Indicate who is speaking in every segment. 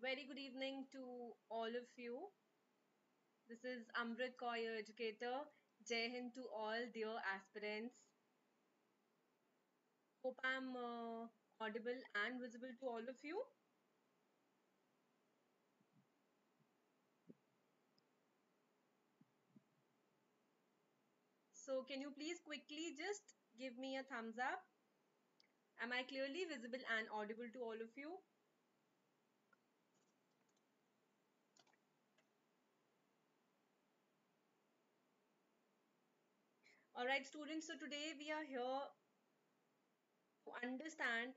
Speaker 1: Very good evening to all of you. This is Amrit Kaur, your educator. Jai Hind to all dear aspirants. Hope I'm audible and visible to all of you. So, can you please quickly just give me a thumbs up? Am I clearly visible and audible to all of you? Alright, students. So, today we are here to understand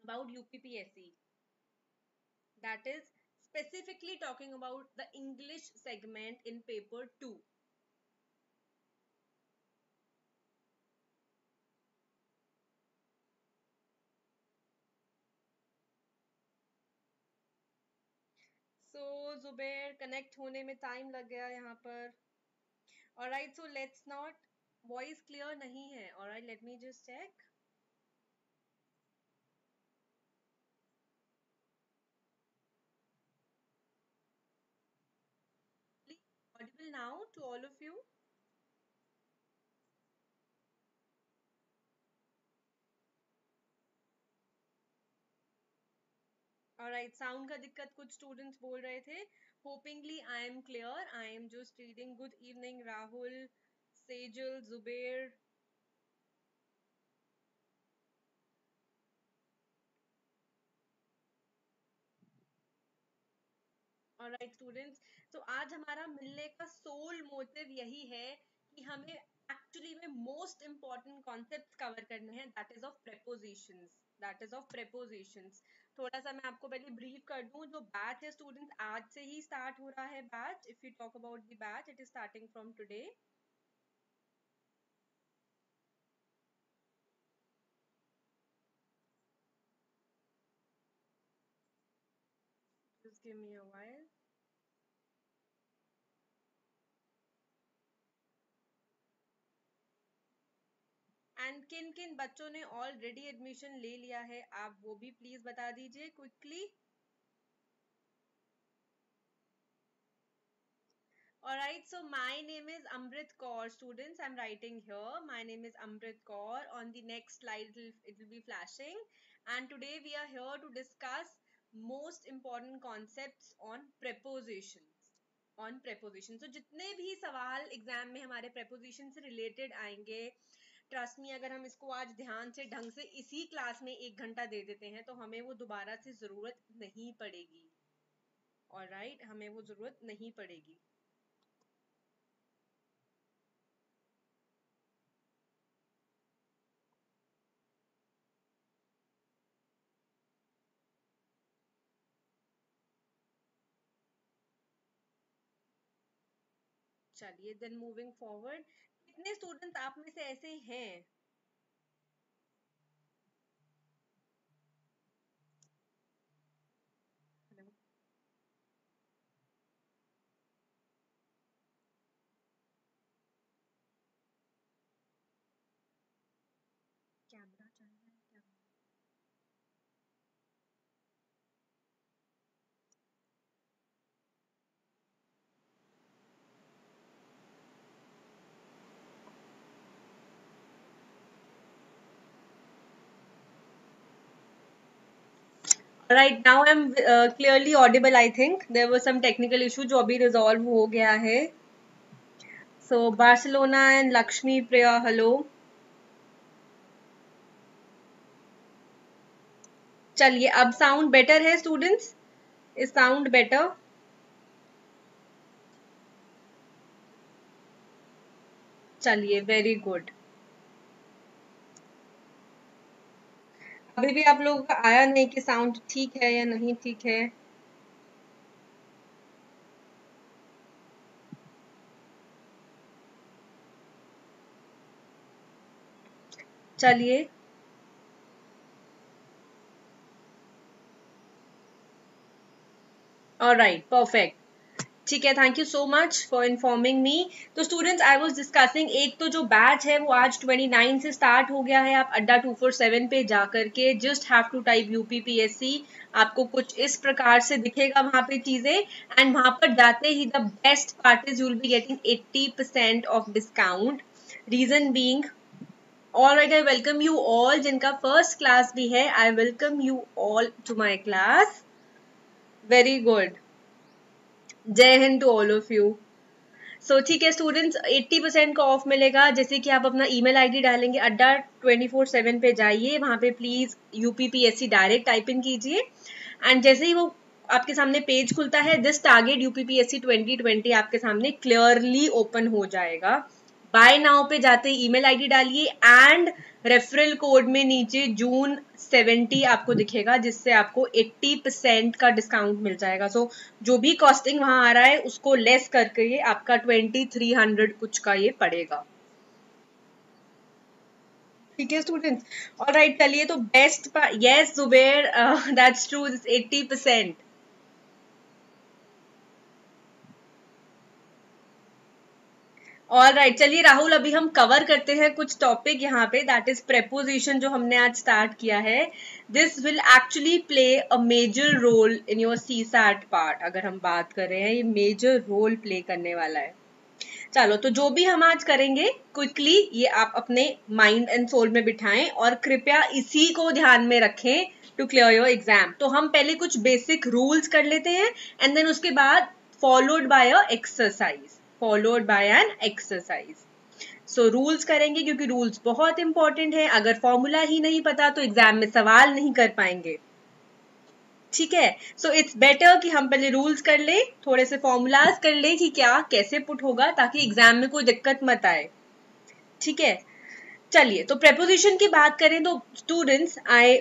Speaker 1: about UPPSC. That is specifically talking about the English segment in paper 2. So Zubair connect होने में time लग गया यहाँ पर. Alright, so let's not. Voice clear नहीं है. Alright, let me just check. Please audible now to all of you. Alright, sound का दिक्कत कुछ स्टूडेंट्स बोल रहे थे. Hopingly I am clear. I am just reading. Good evening Rahul, Sejal, Zubair. Alright students, तो आज हमारा मिलने का सोल मोटिव यही है कि हमें एक्चुअली में मोस्ट इंपॉर्टेंट कॉन्सेप्ट्स कवर करने हैं. That is of prepositions. थोड़ा सा मैं आपको पहले ब्रीफ कर दूं. जो बैच है स्टूडेंट्स, आज से ही स्टार्ट हो रहा है batch. If you talk about the batch, it is starting from today. Just give me a while. And किन किन बच्चों ने ऑलरेडी एडमिशन ले लिया है, आप वो भी प्लीज बता दीजिए quickly. Alright, so my name is Amrit Kaur. Students, I'm writing here. My name is Amrit Kaur. On the next slide, it will be flashing. And today we are here to discuss most important concepts on prepositions. On prepositions. So, जितने भी सवाल exam में हमारे preposition से related आएंगे, trust me, अगर हम इसको आज ध्यान से ढंग से इसी क्लास में 1 घंटा दे देते हैं तो हमें वो दोबारा से जरूरत नहीं पड़ेगी. ऑलराइट, हमें वो जरूरत नहीं पड़ेगी. चलिए, देन मूविंग फॉरवर्ड. कितने स्टूडेंट्स आप में से ऐसे हैं? हेलो, कैमरा चल रहा है क्या? Right, now I am clearly audible. I think there was some technical issue जो अभी रिजॉल्व हो गया है. So Barcelona and Lakshmi Priya, hello. चलिए, अब साउंड बेटर है स्टूडेंट्स? Is sound better? चलिए, वेरी गुड. अभी भी आप लोगों का आया नहीं कि साउंड ठीक है या नहीं ठीक है. चलिए, ऑलराइट, परफेक्ट. ठीक है, thank you so much for informing मी। तो स्टूडेंट्स, आई वाज डिस्कसिंग, एक तो जो बैच है वो आज 29 से स्टार्ट हो गया है। आप अड्डा 247 पे जा करके just have to type UPPSC, आपको कुछ इस प्रकार से दिखेगा वहां पे चीजें, एंड वहां पर जाते ही the best part is you will be getting 80% of discount. Reason being, all right, I welcome you all. जिनका फर्स्ट क्लास भी है, I welcome you all to my class. Very good, जय हिंद to all of you. So ठीक है students, 80% का of मिलेगा। जैसे कि आप अपना ईमेल आईडी डालेंगे, अड्डा 24/7 पे जाइए, वहां पे please UPPSC direct type in कीजिए, एंड जैसे ही वो आपके सामने पेज खुलता है, दिस टारगेट यूपीपीएससी 2020 आपके सामने क्लियरली ओपन हो जाएगा। बाय नाउ पे जाते ही ईमेल आईडी डालिए, एंड रेफरल कोड में नीचे जून 70 आपको दिखेगा, जिससे आपको 80% का डिस्काउंट मिल जाएगा। सो जो भी कॉस्टिंग वहां आ रहा है उसको लेस करके ये आपका 2300 कुछ का ये पड़ेगा। ठीक है स्टूडेंट्स, ऑलराइट, चलिए तो best, yes Zuber, that's true, 80%। All right, चलिए राहुल, अभी हम कवर करते हैं कुछ टॉपिक यहाँ पे, दैट इज प्रेपोजिशन, जो हमने आज स्टार्ट किया है। This will actually play a major role in your C SAT part. अगर हम बात कर रहे हैं, ये मेजर रोल प्ले करने वाला है। चलो, तो जो भी हम आज करेंगे क्विकली ये आप अपने माइंड एंड सोल में बिठाएं, और कृपया इसी को ध्यान में रखें टू क्लियर योर एग्जाम। तो हम पहले कुछ बेसिक रूल्स कर लेते हैं, एंड देन उसके बाद followed by a exercise, followed by an exercise. So rules करेंगे, क्योंकि रूल्स बहुत इंपॉर्टेंट है। अगर फॉर्मूला ही नहीं पता तो एग्जाम में सवाल नहीं कर पाएंगे। ठीक है, सो इट्स बेटर कि हम पहले रूल्स कर ले, थोड़े से फॉर्मूलाज कर ले कि क्या कैसे पुट होगा, ताकि एग्जाम में कोई दिक्कत मत आए। ठीक है, चलिए, तो प्रेपोजिशन की बात करें तो students, I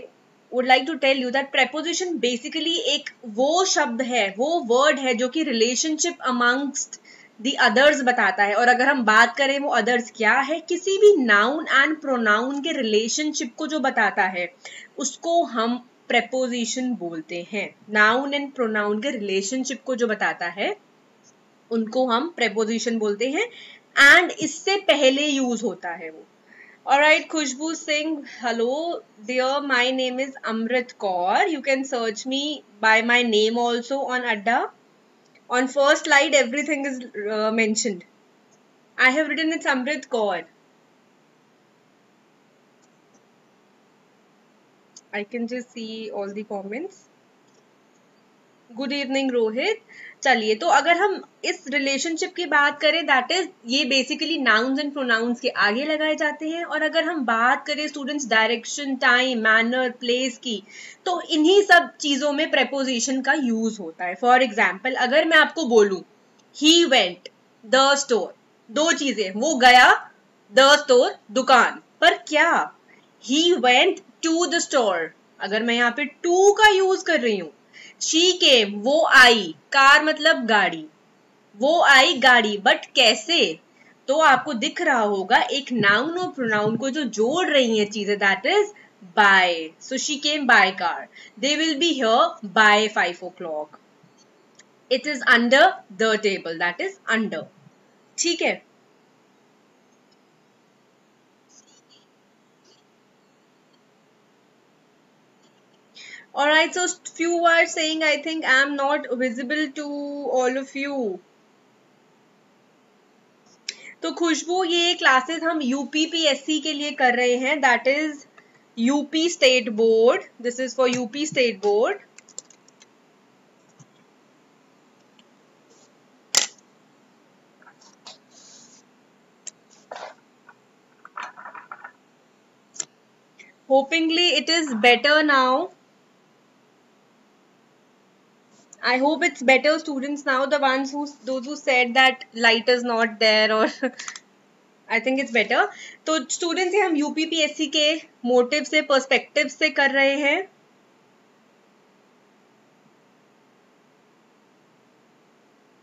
Speaker 1: would like to tell you that preposition basically एक वो शब्द है, वो वर्ड है जो कि रिलेशनशिप अमंगस्ट द अदर्स बताता है। और अगर हम बात करें वो अदर्स क्या है, किसी भी नाउन एंड प्रोनाउन के रिलेशनशिप को जो बताता है उसको हम प्रेपोजिशन बोलते हैं। नाउन एंड प्रोनाउन के रिलेशनशिप को जो बताता है उनको हम प्रेपोजिशन बोलते हैं, एंड इससे पहले यूज होता है वो। Alright, Khushbu Singh, hello dear, my name is Amrit Kaur. You can search me by my name also on Adda. On first slide, everything is mentioned. I have written it's Amrit Kaur. I can just see all the comments. Good evening Rohit. चलिए, तो अगर हम इस relationship की बात करें, that is, ये basically nouns and pronounce के आगे लगाए जाते हैं। और अगर हम बात करें students direction, time, manner, place की, तो इन्हीं सब चीजों में प्रेपोजिशन का यूज होता है। फॉर एग्जाम्पल, अगर मैं आपको बोलूं ही वेंट द स्टोर, दो चीजें, वो गया, द स्टोर दुकान, पर क्या, he went to the store, अगर मैं यहाँ पे टू का यूज कर रही हूं। शी केम, वो आई, कार मतलब गाड़ी, वो आई गाड़ी, बट कैसे, तो आपको दिख रहा होगा एक नाउन और प्रोनाउन को जो जोड़ रही है चीजें, that is by. So she came by car, they will be here bye 5 o'clock, it is under the table, that is under. ठीक है, alright, so few are saying I think I am not visible to all of you. तो खुशबू, ये classes हम UPPSC के लिए कर रहे हैं, that is UP state board, this is for UP state board. Hopingly it is better now. I hope it's better, students, now, the ones who, those who said that light is not there, or I think it's better. तो students, हम UPPSC के motive से, perspective से कर रहे हैं।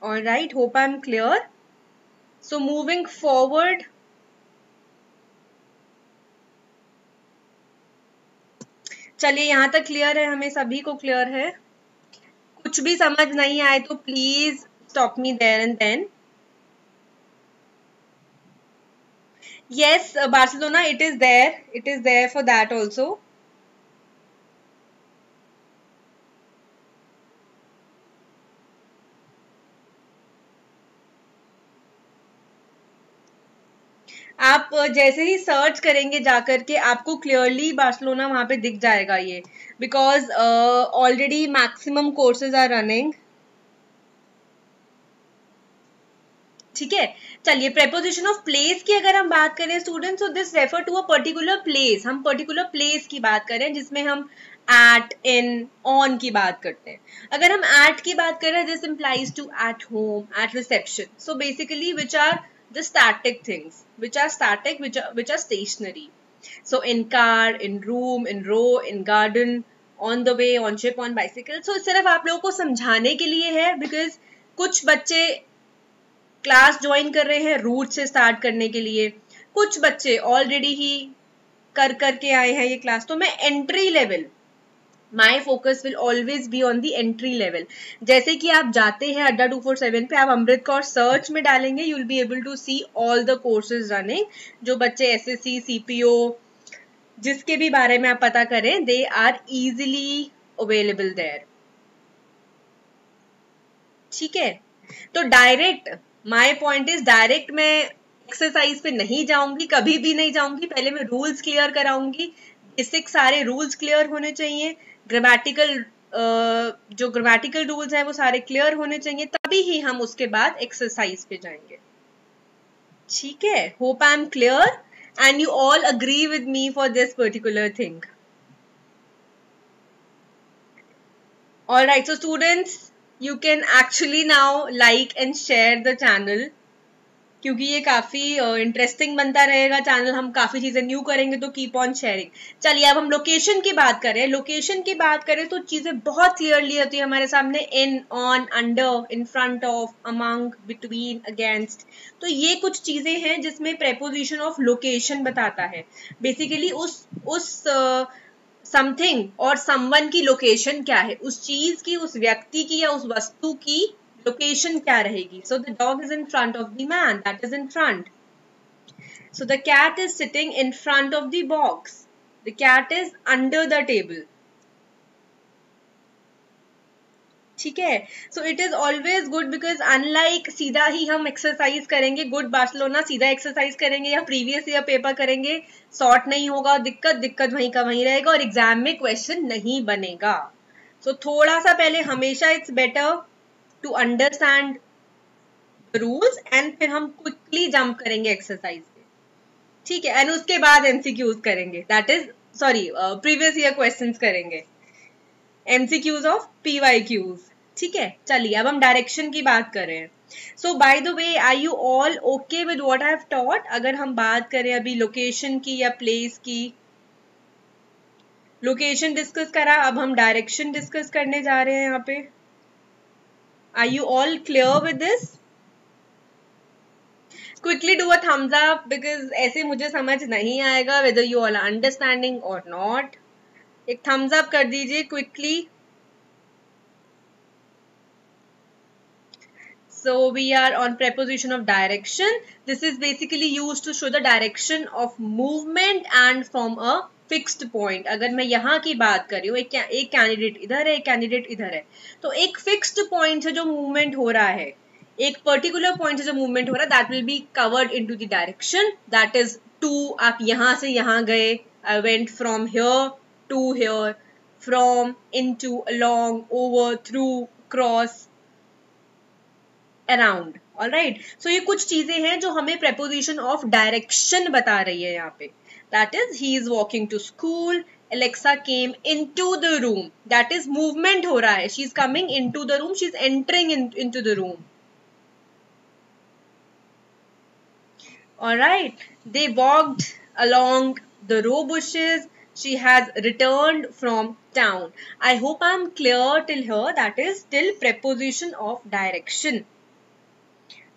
Speaker 1: All right, hope I'm clear. So moving forward, चलिए, यहाँ तक क्लियर है, हमें सभी को क्लियर है। कुछ भी समझ नहीं आए तो please stop me there and then. Yes, Barcelona, it is there. It is there for that also. आप जैसे ही सर्च करेंगे जाकर के आपको क्लियरली बार्सिलोना वहां पे दिख जाएगा ये, because already maximum courses are running. ठीक है, चलिए प्रेपोजिशन ऑफ प्लेस की अगर हम बात करें स्टूडेंट्स, तो this refer to a particular place. हम पर्टिकुलर प्लेस की बात करें जिसमें हम एट, इन, ऑन की बात करते हैं. अगर हम एट की बात करें, this implies to at home, at reception. So basically which are the static things, which are static, which are stationary. So in car, in room, in row, in garden, on the way, on ship, on bicycle. So सिर्फ आप लोगों को समझाने के लिए है, because कुछ बच्चे क्लास ज्वाइन कर रहे हैं रूट से स्टार्ट करने के लिए, कुछ बच्चे ऑलरेडी ही कर करके आए हैं ये क्लास. तो मैं entry level, my focus will always be on the entry level. जैसे कि आप जाते हैं अड्डा 247 पे, आप अमृत कौर सर्च में डालेंगे, you will be able to see all the courses running. जो बच्चे एसएससी, सीपीओ, जिसके भी बारे में आप पता करें, they are easily available there. ठीक है, तो direct, my point is direct मैं एक्सरसाइज पे नहीं जाऊंगी, कभी भी नहीं जाऊंगी. पहले मैं रूल्स क्लियर कराऊंगी. बेसिक सारे रूल्स क्लियर होने चाहिए. ग्रामेटिकल जो ग्रामेटिकल रूल्स हैं वो सारे क्लियर होने चाहिए, तभी ही हम उसके बाद एक्सरसाइज पे जाएंगे. ठीक है, hope I am clear and you all agree with me for this particular thing. Alright, so students, you can actually now like and share the channel, क्योंकि ये काफी इंटरेस्टिंग बनता रहेगा चैनल. हम काफी चीजें न्यू करेंगे, तो कीप ऑन शेयरिंग. चलिए अब हम लोकेशन की बात करें. लोकेशन की बात करें तो चीजें बहुत क्लियरली होती है हमारे सामने. In, on, under, in front of, among, between, against. तो ये कुछ चीजें हैं जिसमें प्रेपोजिशन ऑफ लोकेशन बताता है. बेसिकली उस समथिंग और समवन की लोकेशन क्या है, उस चीज की, उस व्यक्ति की या उस वस्तु की लोकेशन क्या रहेगी. So the dog is in front of the man, that is in front. So the cat is sitting in front of the box, the cat is under the table. ठीक है, so it is always good, because unlike सीधा ही हम exercise करेंगे, good Barcelona सीधा exercise करेंगे या previous year paper करेंगे, सॉर्ट नहीं होगा, दिक्कत वहीं का वहीं रहेगा और एग्जाम में क्वेश्चन नहीं बनेगा. सो थोड़ा सा पहले हमेशा it's better to understand the rules and फिर हम क्विकली जंप करेंगे एक्सरसाइज पे. ठीक है, एंड उसके बाद एमसीक्यूज करेंगे, that is sorry previous year questions करेंगे, एमसीक्यूज ऑफ पीवाईक्यूज. ठीक है, चलिए अब हम डायरेक्शन की बात करें. So by the way, are you all okay with what I have taught? अगर हम बात करें अभी लोकेशन की या प्लेस की, लोकेशन डिस्कस करा, अब हम डायरेक्शन डिस्कस करने जा रहे हैं यहाँ पे. Are you all clear with this? Quickly do a thumbs up, because ऐसे मुझे समझ नहीं आएगा whether you all are understanding और नॉट. एक थम्स अप कर दीजिए quickly. So we are on preposition of direction. This is basically used to show the direction of movement and from a fixed point. अगर मैं यहाँ की बात कर रही हूँ, एक कैंडिडेट इधर है, एक कैंडिडेट इधर है, तो एक फिक्स्ड पॉइंट से जो मूवमेंट हो रहा है, एक पर्टिकुलर पॉइंट से जो मूवमेंट हो रहा है, that will be covered into the direction. That is to, आप यहाँ से यहाँ गए, I went from here to here, from, into, along, over, through, cross, around. Alright, so ये कुछ चीजें हैं जो हमें प्रेपोजिशन ऑफ डायरेक्शन बता रही है यहाँ पे. That is he is walking to school, Alexa came into the room. That is movement हो रहा है. She is coming into the room. She is entering into the room. Alright. They walked along the row bushes. She has returned from town. I hope I am clear till here. That is till preposition of direction.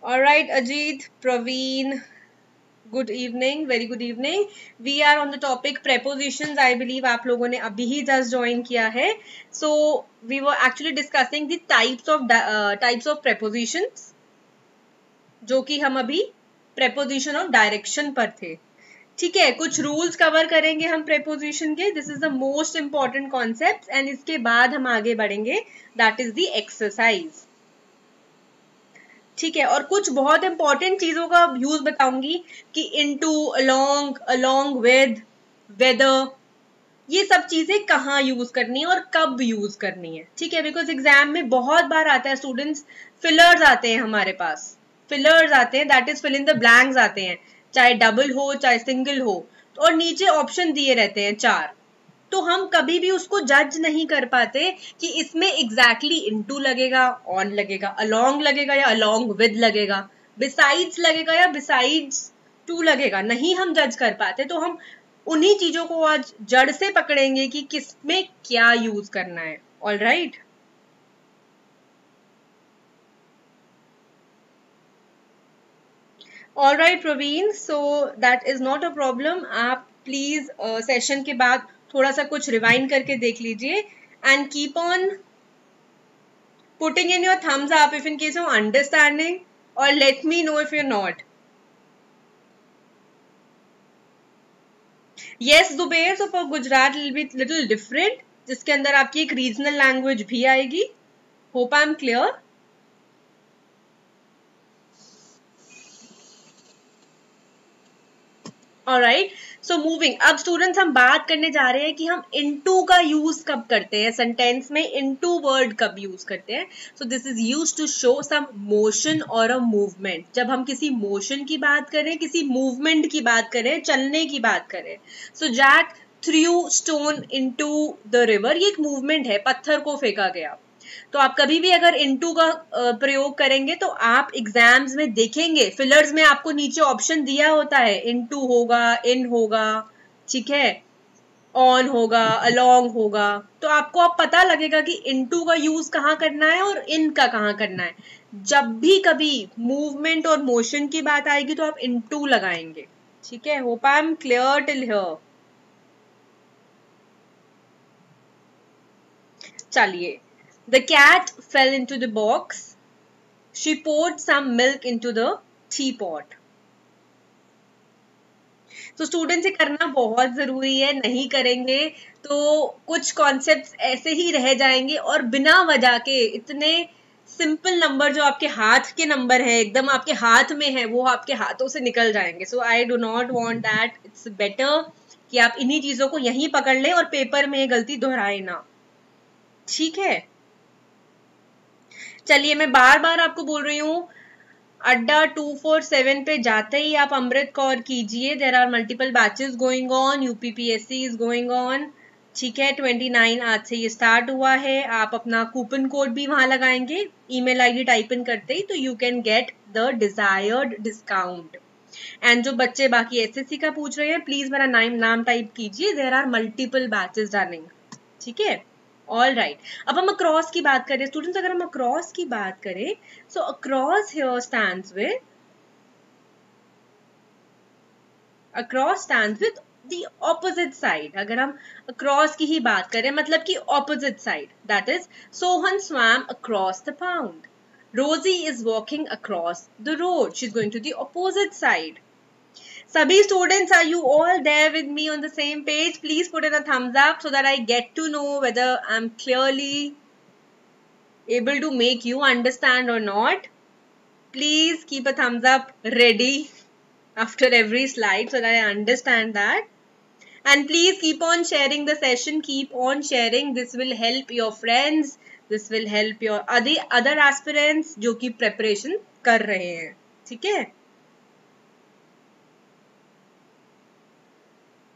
Speaker 1: Alright, Ajit, Praveen, good evening, very good evening. We are on the topic prepositions. I believe आप लोगों ने अभी ही just join किया है. So we were actually discussing the types of prepositions, जो कि हम अभी preposition ऑफ डायरेक्शन पर थे. ठीक है, कुछ रूल्स कवर करेंगे हम preposition के. This is the most important concept and इसके बाद हम आगे बढ़ेंगे. That is the exercise. ठीक है, और कुछ बहुत इंपॉर्टेंट चीजों का यूज बताऊंगी कि into, along, along with, whether, ये सब चीजें कहाँ यूज करनी है और कब यूज करनी है. ठीक है, बिकॉज एग्जाम में बहुत बार आता है स्टूडेंट्स, फिलर्स आते हैं हमारे पास, फिलर्स आते हैं, that is fill in the blanks आते हैं, चाहे डबल हो चाहे सिंगल हो, और नीचे ऑप्शन दिए रहते हैं 4. तो हम कभी भी उसको जज नहीं कर पाते कि इसमें एग्जैक्टली इनटू लगेगा, ऑन लगेगा, अलोंग लगेगा या अलोंग विद लगेगा, बिसाइड्स लगेगा या बिसाइड्स टू लगेगा, नहीं हम जज कर पाते. तो हम उन्हीं चीजों को आज जड़ से पकड़ेंगे कि किसमें क्या यूज करना है. All right. All right Praveen, so that is not a problem. आप प्लीज सेशन के बाद थोड़ा सा कुछ रिवाइंड करके देख लीजिए and keep on putting in your thumbs up if in case of understanding, और let me know if you not. Yes Zubair, so for Gujarat will be little different, जिसके अंदर आपकी एक रीजनल लैंग्वेज भी आएगी. Hope I am clear. Alright, so moving. अब students हम बात करने जा रहे हैं कि हम इनटू का यूज कब करते हैं सेंटेंस में, इनटू वर्ड कब यूज करते हैं. So this is used to show some motion और अ मूवमेंट. जब हम किसी मोशन की बात करें, किसी मूवमेंट की बात करें, चलने की बात करें. So Jack through stone into the river, ये एक मूवमेंट है, पत्थर को फेंका गया. तो आप कभी भी अगर इनटू का प्रयोग करेंगे तो आप एग्जाम्स में देखेंगे, फिलर्स में आपको नीचे ऑप्शन दिया होता है, इनटू होगा, इन होगा, ठीक है, ऑन होगा, अलोंग होगा. तो आपको अब पता लगेगा कि इनटू का यूज कहाँ करना है और इन का कहाँ करना है. जब भी कभी मूवमेंट और मोशन की बात आएगी तो आप इनटू लगाएंगे. ठीक है, hope I am clear till here. चलिए. The cat fell into the box. She poured some milk into the teapot. तो स्टूडेंट्स, ये करना बहुत जरूरी है. नहीं करेंगे तो कुछ कॉन्सेप्ट्स ऐसे ही रह जाएंगे और बिना वजह के इतने सिंपल नंबर जो आपके हाथ के नंबर है, एकदम आपके हाथ में है, वो आपके हाथों से निकल जाएंगे. So I do not want that. It's better कि आप इन्हीं चीजों को यहीं पकड़ लें और पेपर में गलती दोहराए ना. ठीक है, चलिए, मैं बार बार आपको बोल रही हूँ, अड्डा 247 पे जाते ही आप अमृत कौर कीजिए. There are multiple batches going on, UPPSC is going on. ठीक है, 29 आज से ये स्टार्ट हुआ है. आप अपना कूपन कोड भी वहां लगाएंगे ईमेल आईडी टाइप इन करते ही, तो you can get the desired discount. And जो बच्चे बाकी एसएससी का पूछ रहे हैं, प्लीज मेरा नाम टाइप कीजिए. There are multiple batches running. ठीक है, ऑल राइट. अब हम अक्रॉस की बात करें स्टूडेंट्स. अगर हम अक्रॉस की बात करें, so across here stands with, across stands with the opposite side. अगर हम अक्रॉस की ही बात करें, मतलब कि opposite side, that is Sohan swam across the pond. Rosie is walking across the road. She is going to the opposite side. Sabhi students, are you all there with me on the same page? Please put in a thumbs up so that I get to know whether I'm clearly able to make you understand or not. Please keep a thumbs up ready after every slide so that I understand that. And please keep on sharing the session. Keep on sharing. This will help your friends. This will help your other aspirants जो कि preparation कर रहे हैं. ठीक है,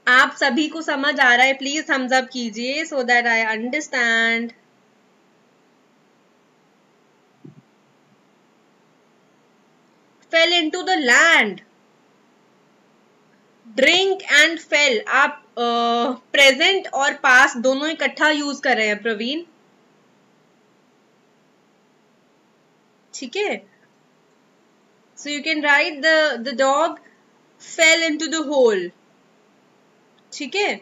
Speaker 1: आप सभी को समझ आ रहा है? प्लीज थम्स अप कीजिए so that I understand. Fail into the land, drink and fail. आप प्रेजेंट और पास्ट दोनों इकट्ठा यूज कर रहे हैं प्रवीण. ठीक है, so you can write the dog fell into the hole. ठीक है,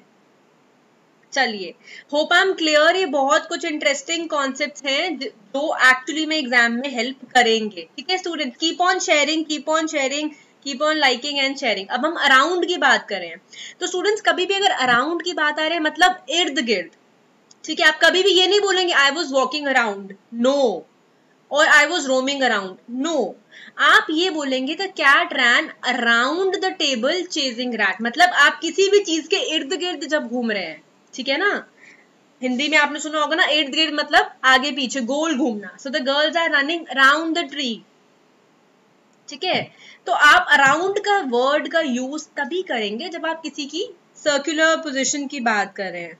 Speaker 1: चलिए, होप आई एम क्लियर। ये बहुत कुछ इंटरेस्टिंग कॉन्सेप्ट्स हैं जो एक्चुअली में एग्जाम में हेल्प करेंगे। ठीक है student, keep on sharing, keep on sharing, keep on liking and sharing. अब हम अराउंड की बात करें तो स्टूडेंट्स कभी भी अगर अराउंड की बात आ रही है मतलब इर्द गिर्द, ठीक है, आप कभी भी ये नहीं बोलेंगे I was walking around, no, और I was roaming around, no. आप ये बोलेंगे the cat ran around the table chasing rat, मतलब आप किसी भी चीज के इर्द गिर्द जब घूम रहे हैं, ठीक है ना। हिंदी में आपने सुना होगा ना इर्द गिर्द मतलब आगे पीछे गोल घूमना। So the girls are running around the tree, ठीक है। तो आप अराउंड का वर्ड का यूज तभी करेंगे जब आप किसी की सर्कुलर पोजीशन की बात कर रहे हैं।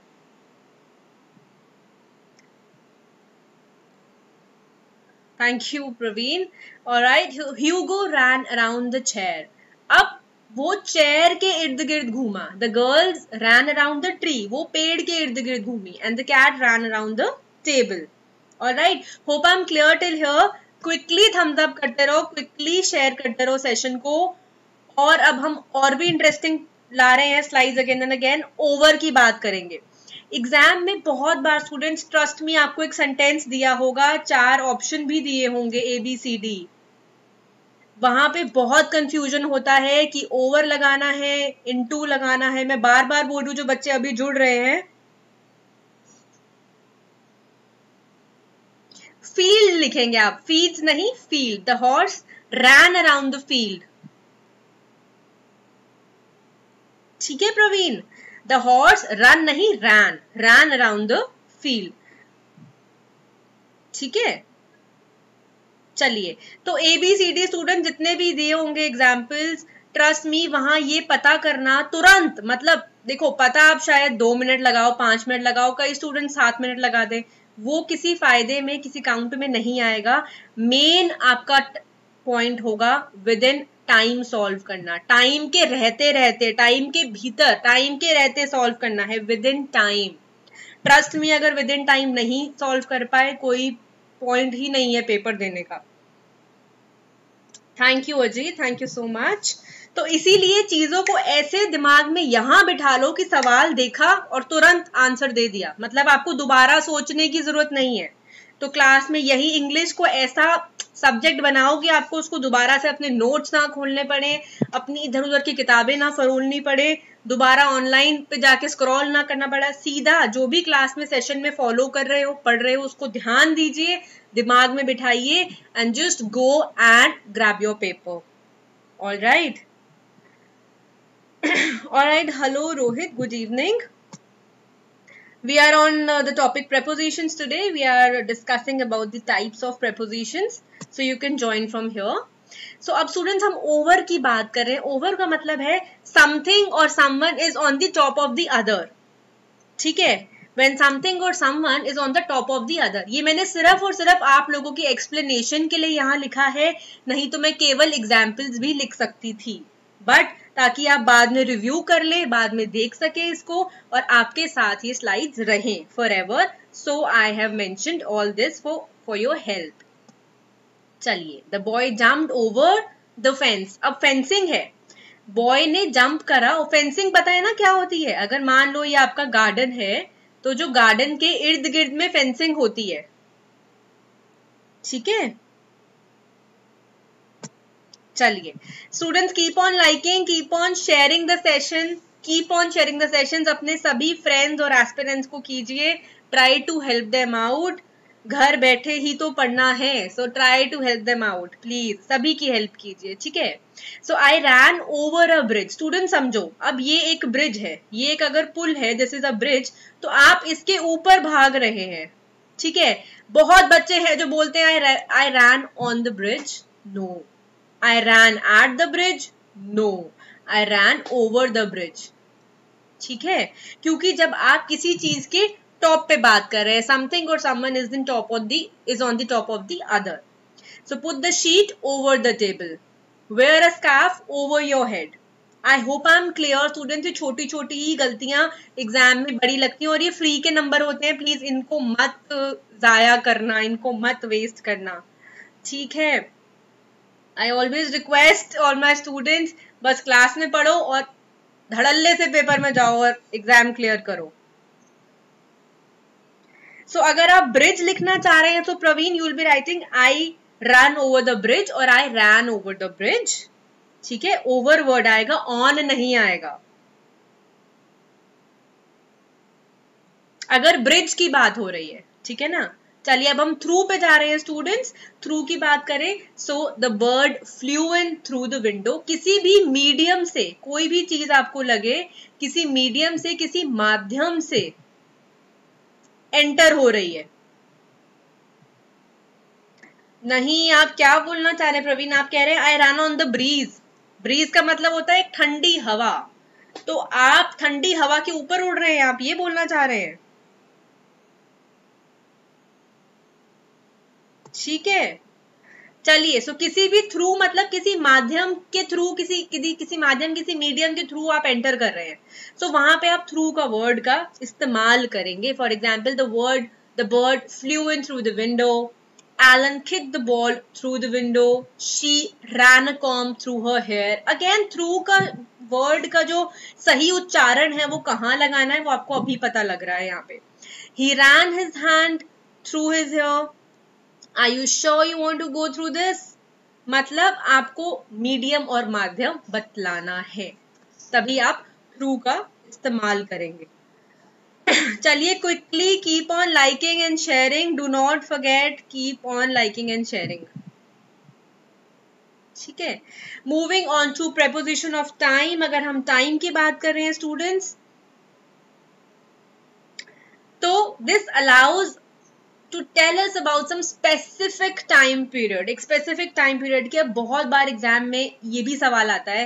Speaker 1: Thank you Praveen. Alright, Hugo ran around the chair. अब वो चेयर के इर्द गिर्द घूमा। The girls ran around the tree, वो पेड़ के इर्द गिर्द घूमी। And the cat ran around the table. Alright, hope I am clear till here. Quickly thumbs up करते रहो, क्विकली शेयर करते रहो सेशन को। और अब हम और भी इंटरेस्टिंग ला रहे हैं slides again and again. Over की बात करेंगे। एग्जाम में बहुत बार स्टूडेंट्स, ट्रस्ट मी, आपको एक सेंटेंस दिया होगा, 4 ऑप्शन भी दिए होंगे ABCD। वहां पे बहुत कंफ्यूजन होता है कि ओवर लगाना है, इनटू लगाना है। मैं बार बार बोल रही हूं, जो बच्चे अभी जुड़ रहे हैं, फील्ड लिखेंगे आप, फील्ड्स नहीं, field. The horse ran around the field, ठीक है प्रवीण। द हॉर्स रन नहीं, ran, ran around the field, ठीक है। चलिए, तो ABCD स्टूडेंट जितने भी दिए होंगे एग्जाम्पल्स, ट्रस्ट मी, वहां ये पता करना तुरंत, मतलब देखो, पता आप शायद 2 मिनट लगाओ, 5 मिनट लगाओ, कई स्टूडेंट 7 मिनट लगा दे, वो किसी फायदे में, किसी काउंट में नहीं आएगा। मेन आपका पॉइंट होगा विद इन टाइम सॉल्व करना, टाइम के रहते रहते, टाइम के भीतर, टाइम के रहते सॉल्व करना है, with in time. Trust me, अगर विद इन टाइम नहीं सॉल्व कर पाए, कोई पॉइंट ही नहीं है पेपर देने का। Thank you Ajit, thank you so much. तो इसीलिए चीजों को ऐसे दिमाग में यहां बिठा लो कि सवाल देखा और तुरंत आंसर दे दिया, मतलब आपको दोबारा सोचने की जरूरत नहीं है। तो क्लास में यही इंग्लिश को ऐसा सब्जेक्ट बनाओ कि आपको उसको दोबारा से अपने नोट्स ना खोलने पड़े, अपनी इधर उधर की किताबें ना फरोलनी पड़े, दोबारा ऑनलाइन पे जाके स्क्रॉल ना करना पड़ा। सीधा जो भी क्लास में सेशन में फॉलो कर रहे हो, पढ़ रहे हो, उसको ध्यान दीजिए, दिमाग में बिठाइए, and just go and grab your paper. All right, all right. Hello Rohit, good evening. We are on the topic prepositions today. We are discussing about the types of prepositions. So you can join from here. So अब students हम over की बात कर रहे हैं। over का मतलब है something or someone is on the top of the other. ठीक है, when something or someone is on the top of the other. ये मैंने सिर्फ और सिर्फ आप लोगों की explanation के लिए यहाँ लिखा है, नहीं तो मैं केवल examples भी लिख सकती थी, बट ताकि आप बाद में रिव्यू कर ले, बाद में देख सके इसको, और आपके साथ ये स्लाइड्स रहें forever. So I have mentioned all this for your help. चलिए, the boy jumped over the fence. अब फेंसिंग है, बॉय ने जंप करा। और फेंसिंग पता है ना क्या होती है? अगर मान लो ये आपका गार्डन है, तो जो गार्डन के इर्द गिर्द में फेंसिंग होती है, ठीक है। चलिए students, keep on liking, keep on sharing the session, keep on sharing the sessions. अपने सभी फ्रेंड्स और एस्पिरेंट्स को कीजिए, try to help them out. घर बैठे ही तो पढ़ना है, so try to help them out, please सभी की हेल्प कीजिए, ठीक है। So I ran over a bridge. Student समझो, अब ये एक ब्रिज है, ये एक अगर पुल है, दिस इज अ ब्रिज, तो आप इसके ऊपर भाग रहे हैं, ठीक है। बहुत बच्चे हैं जो बोलते हैं I ran on the bridge. No, I ran at the bridge? No, I ran over the bridge. ठीक है, क्योंकि जब आप किसी चीज के टॉप पे बात कर रहे हैं, something or someone is on the top of the other. So put the sheet over the table. Wear a scarf over your head. I hope I'm clear students। ये छोटी छोटी ही गलतियां एग्जाम में बड़ी लगती हैं, और ये फ्री के नंबर होते हैं, प्लीज इनको मत जाया करना, इनको मत वेस्ट करना, ठीक है। I always request all my students, बस क्लास में पढ़ो और धड़ल्ले से पेपर में जाओ और एग्जाम क्लियर करो। सो अगर आप ब्रिज लिखना चाह रहे हैं तो Praveen you will be writing I run over the bridge और I ran over the bridge. ठीक है, ओवर वर्ड आएगा, ऑन नहीं आएगा। अगर ब्रिज की बात हो रही है, ठीक है ना। चलिए अब हम थ्रू पे जा रहे हैं स्टूडेंट्स। थ्रू की बात करें, so the bird flu in through the window. किसी भी मीडियम से, कोई भी चीज आपको लगे किसी मीडियम से, किसी माध्यम से एंटर हो रही है। नहीं, आप क्या बोलना चाह रहे हैं प्रवीण? आप कह रहे हैं I run on the breeze. Breeze का मतलब होता है ठंडी हवा, तो आप ठंडी हवा के ऊपर उड़ रहे हैं, आप ये बोलना चाह रहे हैं। ठीक है, चलिए। सो किसी भी थ्रू मतलब किसी माध्यम के थ्रू, किसी माध्यम, किसी मीडियम के थ्रू आप एंटर कर रहे हैं। सो वहां पे आप थ्रू का वर्ड का इस्तेमाल करेंगे। For example the bird flu in through the window, Alan kicked the ball through the window, she ran a comb through her hair। Again through का वर्ड का जो सही उच्चारण है वो कहाँ लगाना है वो आपको अभी पता लग रहा है यहाँ पे। He ran his hand through his hair, Are you sure you want to go through this? मतलब आपको मीडियम और माध्यम बतलाना है, तभी आप थ्रू का इस्तेमाल करेंगे। चलिए quickly, keep on liking and sharing, do not forget, keep on liking and sharing. ठीक है, moving on to preposition of time. अगर हम टाइम की बात कर रहे हैं स्टूडेंट्स, तो this allows to tell us about some specific time period। एक specific time period के बहुत बार एग्जाम में ये भी सवाल आता है,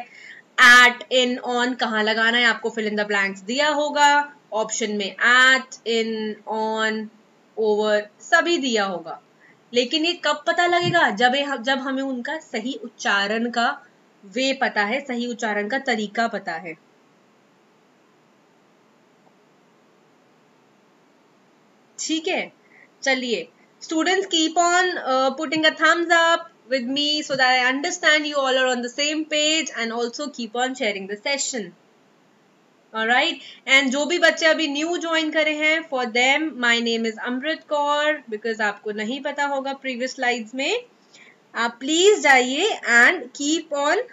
Speaker 1: at, in, on कहाँ लगाना है, आपको fill in the blanks दिया होगा ऑप्शन में, at, in, on, over सभी दिया होगा। लेकिन ये कब पता लगेगा? जब हमें उनका सही उच्चारण का वे पता है, सही उच्चारण का तरीका पता है। ठीक है, चलिए students, keep on putting a thumbs up with me so that I understand you all are on the same page, and also keep on sharing the session। Alright, and जो भी बच्चे अभी न्यू ज्वाइन करे हैं, for them my name is Amrit Kaur. because आपको नहीं पता होगा प्रीवियस स्लाइड्स में, आप प्लीज जाइए and keep on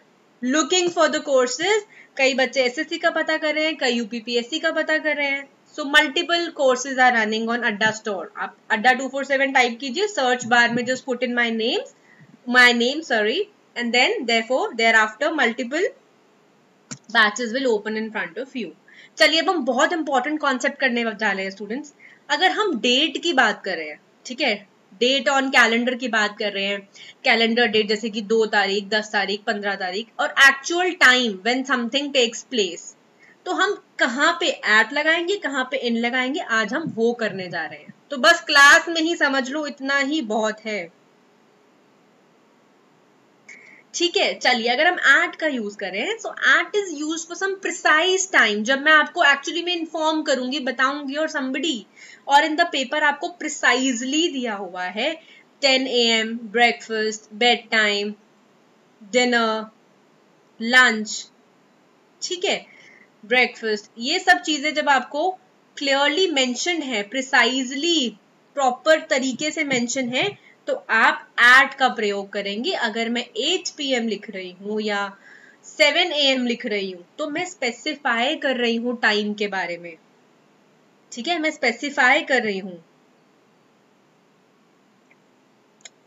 Speaker 1: looking for the courses। कई बच्चे SSC का पता कर रहे हैं, कई UPPSC का पता कर रहे हैं। So multiple courses are running on Adda Store। आप Adda 247 टाइप कीजिए सर्च बार में, just put in my name, and then therefore thereafter multiple batches will open in front of you। चलिए अब हम बहुत इंपॉर्टेंट कॉन्सेप्ट करने जा रहे हैं स्टूडेंट्स। अगर हम डेट की बात कर रहे हैं, ठीक है, डेट ऑन कैलेंडर की बात कर रहे हैं, कैलेंडर डेट जैसे कि 2 तारीख, 10 तारीख, 15 तारीख, और actual time when something takes place, तो हम कहाँ पे एट लगाएंगे, कहाँ पे इन लगाएंगे, आज हम वो करने जा रहे हैं। तो बस क्लास में ही समझ लो, इतना ही बहुत है। ठीक है, चलिए अगर हम एट का यूज करें, so at is use for some precise time. जब मैं आपको एक्चुअली में इन्फॉर्म करूंगी, बताऊंगी, और समबडी और इन द पेपर आपको प्रिसाइजली दिया हुआ है 10 AM, breakfast, bed time, dinner, lunch, ठीक है, ब्रेकफास्ट, ये सब चीजें जब आपको क्लियरली मेंशन है, प्रिसाइजली प्रॉपर तरीके से मेंशन है, तो आप एट का प्रयोग करेंगे। अगर मैं 8 PM लिख रही हूँ या 7 AM लिख रही हूँ, तो मैं स्पेसिफाई कर रही हूँ टाइम के बारे में। ठीक है, मैं स्पेसिफाई कर रही हूँ।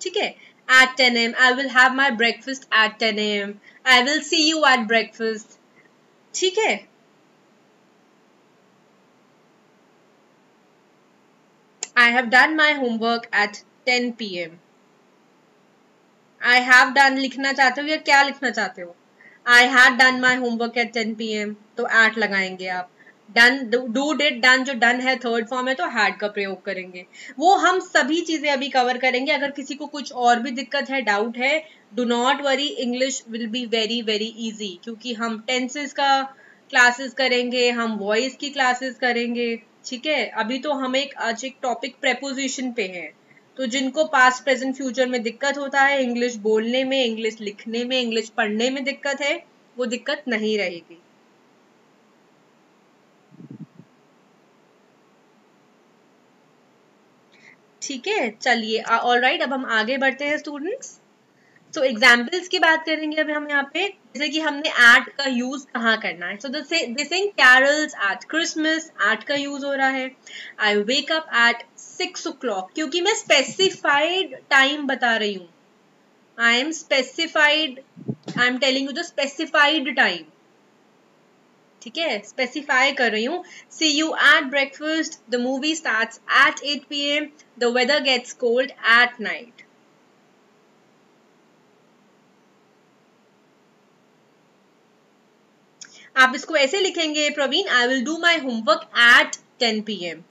Speaker 1: ठीक है, at 10 AM I will have my breakfast at 10 AM, I will see you at breakfast। ठीक है, I have done my homework at 10 PM। I have done लिखना चाहते हो या क्या लिखना चाहते हो? I had done my homework at 10 PM, तो at लगाएंगे आप। डन, डू, डिड, डन, जो डन है थर्ड फॉर्म है तो हैड का प्रयोग करेंगे। वो हम सभी चीजें अभी कवर करेंगे। अगर किसी को कुछ और भी दिक्कत है, डाउट है, do not worry, English will be very very easy, क्योंकि हम टेंसेस का क्लासेस करेंगे, हम वॉइस की क्लासेस करेंगे। ठीक है, अभी तो हम आज एक टॉपिक प्रेपोजिशन पे है, तो जिनको पास्ट प्रेजेंट फ्यूचर में दिक्कत होता है, इंग्लिश बोलने में, इंग्लिश लिखने में, इंग्लिश पढ़ने में दिक्कत है, वो दिक्कत नहीं रहेगी। ठीक है, चलिए ऑलराइट, अब हम आगे बढ़ते हैं स्टूडेंट्स। तो एग्जाम्पल्स की बात करेंगे अभी हम यहाँ पे, जैसे कि हमने एट का यूज कहाँ करना है। So this in carols at Christmas, at का यूज हो रहा है। आई वेक अप एट 6 o'clock, क्योंकि मैं स्पेसिफाइड टाइम बता रही हूँ। I am specified, I am telling you the specified time. ठीक है, स्पेसिफाई कर रही हूँ। See you at breakfast, the movie starts at 8 PM, the weather gets cold at night. आप इसको ऐसे लिखेंगे Praveen, I will do my homework at 10 PM।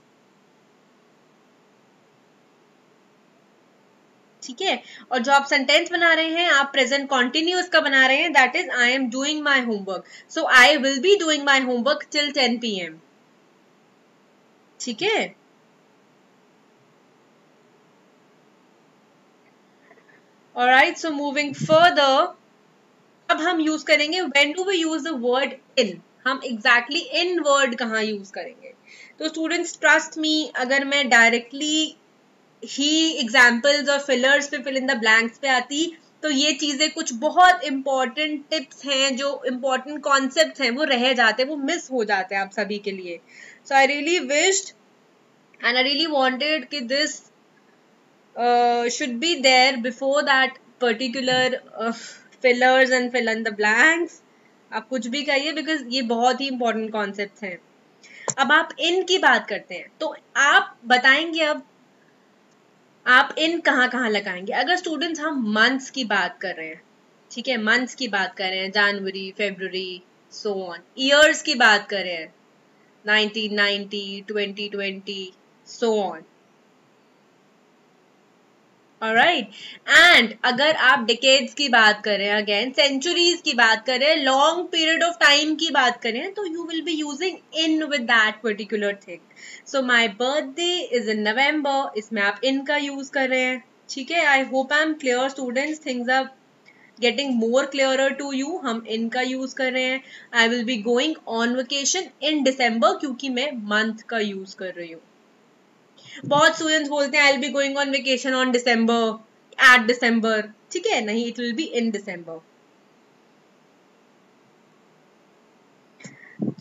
Speaker 1: ठीक है, और जो आप सेंटेंस बना रहे हैं, आप प्रेजेंट कॉन्टिन्यूअस का बना रहे हैं, that is I am doing my homework. So I will be doing my homework till 10 PM। ठीक है, ऑलराइट, सो मूविंग फर्दर, अब हम यूज करेंगे when do we use the word in. हम एग्जैक्टली इन वर्ड कहाँ use करेंगे। तो students trust me, अगर मैं डायरेक्टली ही एग्जाम्पल्स और फिलर्स पे, फिल इन द ब्लैंक्स पे आती, तो ये चीजें कुछ बहुत इंपॉर्टेंट टिप्स हैं, जो इंपॉर्टेंट कॉन्सेप्ट्स हैं, वो रह जाते हैं, वो मिस हो जाते हैं आप सभी के लिए। So I really wished and I really wanted कि this should be there before that particular fillers and fill in the blanks. आप कुछ भी कहिए, बिकॉज ये बहुत ही इंपॉर्टेंट कॉन्सेप्ट हैं। अब आप इन की बात करते हैं, तो आप बताएंगे अब आप इन कहाँ कहाँ लगाएंगे। अगर स्टूडेंट्स हम मंथ्स की बात कर रहे हैं, ठीक है, मंथ्स की बात कर रहे हैं, जनवरी, फेब्रुवरी, सो ऑन। ईयर्स की बात कर रहे हैं, 1990, 2020, सो ऑन। ऑलराइट, एंड अगर आप डिकेड्स की बात करें, अगेन सेंचुरीज की बात करें, लॉन्ग पीरियड ऑफ टाइम की बात करें, तो you will be using in with that particular thing. So my birthday is in November, इसमें आप इन का यूज कर रहे हैं। ठीक है, I hope I am clear students, things are getting more clearer to you. हम इन का यूज कर रहे हैं। I will be going on vacation in December, क्योंकि मैं मंथ का यूज कर रही हूँ। बहुत स्टूडेंट्स बोलते हैं I will be going on vacation on December, at December. ठीक है, नहीं, it will be in December.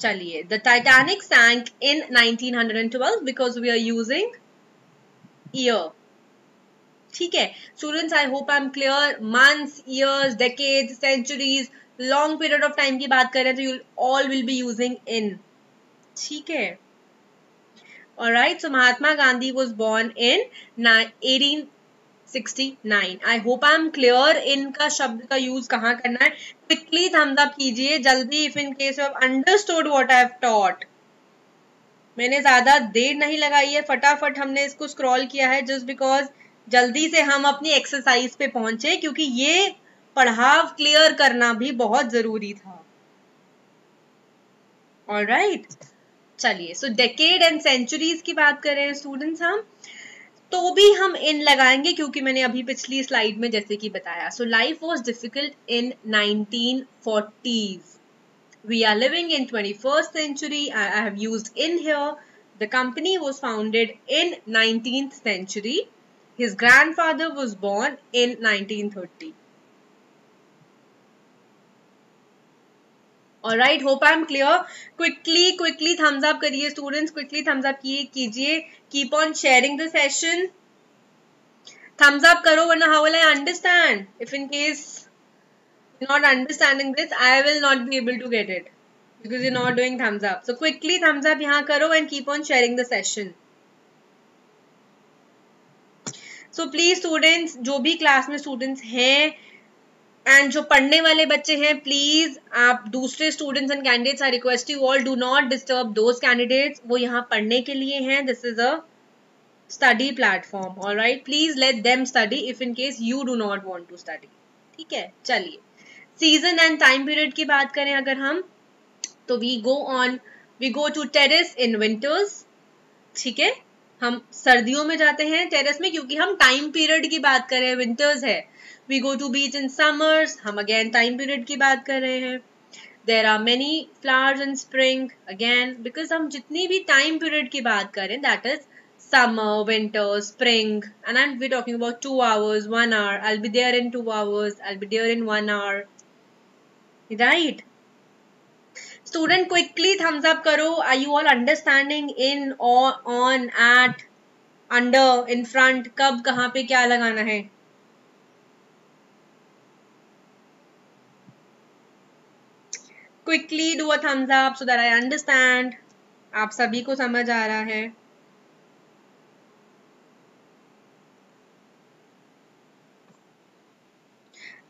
Speaker 1: चलिए, the Titanic sank in 1912 because we are using year. ठीक है students, I hope I am clear. Months, years, decades, centuries, long period of time की बात करें तो you all will be using in. ठीक है, alright, so Mahatma Gandhi was born in 1869. I hope I am clear इनका शब्द का use कहाँ करना है। क्विकली थम्स अप कीजिए जल्दी, if in case you have understood what I have taught. मैंने ज्यादा देर नहीं लगाई है, फटाफट हमने इसको स्क्रॉल किया है, जस्ट बिकॉज जल्दी से हम अपनी एक्सरसाइज पे पहुंचे, क्योंकि ये पढ़ाव क्लियर करना भी बहुत जरूरी था। ऑलराइट, चलिए, सो डेकेड एंड सेंचुरीज की बात करें स्टूडेंट्स हम, तो भी हम इन लगाएंगे, क्योंकि मैंने अभी पिछली स्लाइड में जैसे कि बताया। So life was difficult in 1940s, वी आर लिविंग इन 21st century. I have used in here. The company was founded in 19th century. His grandfather was born in 1930. Alright, hope I am clear. Quickly thumbs up करिए students, quickly thumbs up कीजिए. Keep on sharing the session. Thumbs up करो, वरना how will I understand? If in case you're not understanding this, I will not be able to get it because you're not doing thumbs up. So quickly thumbs up यहाँ करो and keep on sharing the session. So please students, जो भी class में students हैं and जो पढ़ने वाले बच्चे हैं, प्लीज आप दूसरे students and candidates, I request you all, do not disturb those candidates. वो यहाँ पढ़ने के लिए हैं, this is a study platform. Alright, please let them study if in case you do not want to study. ठीक है, चलिए, season and time period की बात करें अगर हम, तो we go to terrace in winters. ठीक है, हम सर्दियों में जाते हैं टेरेस में, क्योंकि हम टाइम पीरियड की बात कर रहे हैं, विंटर्स है। We go to beach in summers, हम अगेन टाइम पीरियड की बात कर रहे हैं। There are many flowers in spring. Again, because हम जितनी भी time period की बात करें, that is summer, winter, spring, and we're talking about 2 hours, 1 hour. I'll be there in 2 hours. I'll be there in 1 hour. Right? Student, quickly thumbs up करो. Are you all understanding? In, on, at, under, in front, कब कहाँ पे क्या लगाना है? Quickly do a thumbs up so that I understand. आप सभी को समझ आ रहा है?